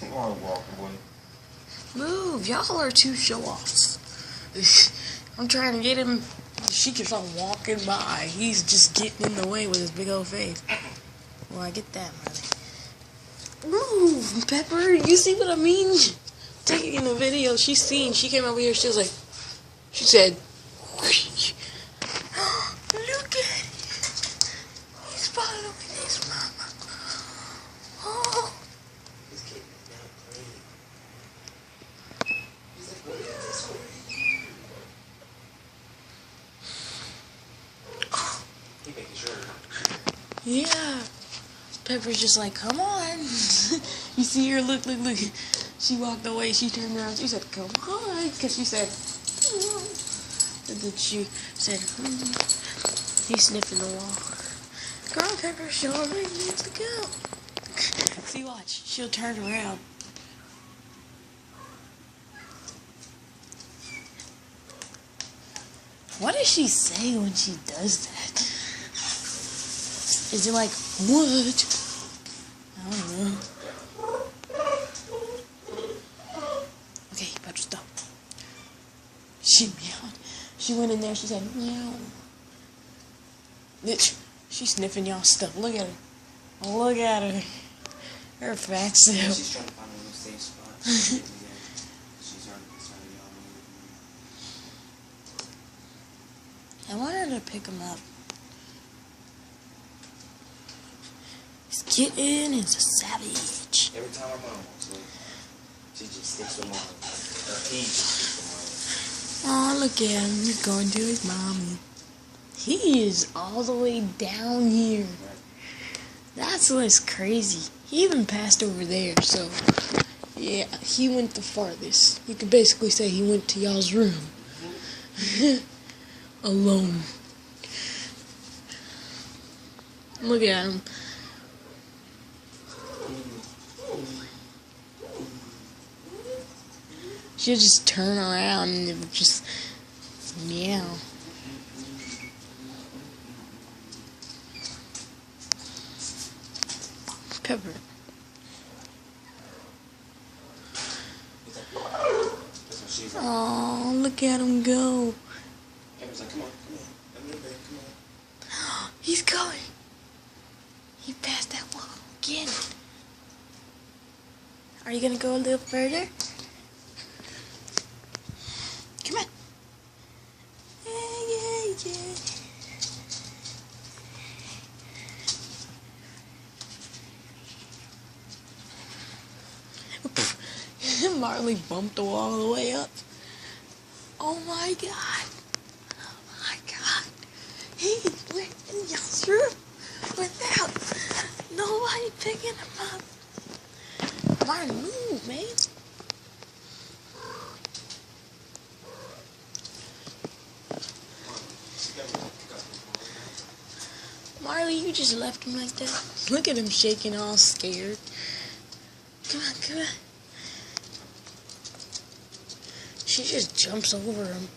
Come on, Walker boy. Move, y'all are two show-offs. I'm trying to get him. She keeps on walking by. He's just getting in the way with his big old face. Well, I get that, Marley. Move, Pepper. You see what I mean? Taking the video, she's seen. She came over here. She was like, she said, "Look at it. He's following his mama." Oh. Yeah. Pepper's just like, come on. You see her, look. She walked away, she turned around, she said, come on. Because she said, and then she said, he's sniffing the wall. Come on, Pepper, show him where he needs to go. See, watch, she'll turn around. What does she say when she does that? Is it like, what? I don't know. Okay, better stop. She meowed. She went in there, she said, meow. She's sniffing y'all stuff. Look at her. Look at her. Her fat self. She's trying to find a little safe spot. She's already I wanted to pick him up. This kitten is a savage. Every time I'm on, she just sticks with mom. He just sticks with mom. Oh, look at him. He's going to his mommy. He is all the way down here. That's what's crazy. He even passed over there, so yeah, he went the farthest. You could basically say he went to y'all's room. Alone. Look at him. She'll just turn around and it would just meow. Pepper. Oh, look at him go. Pepper's like, come on. Let me know, babe, come on. He's going. He passed that wall again. Are you gonna go a little further? Come on. Yeah. Marley bumped the wall all the way up. Oh my god. Oh my god. He went in y'all's room without nobody picking him up. Marley, move, man. Marley, you just left him like that. Look at him shaking all scared. Come on. She just jumps over him.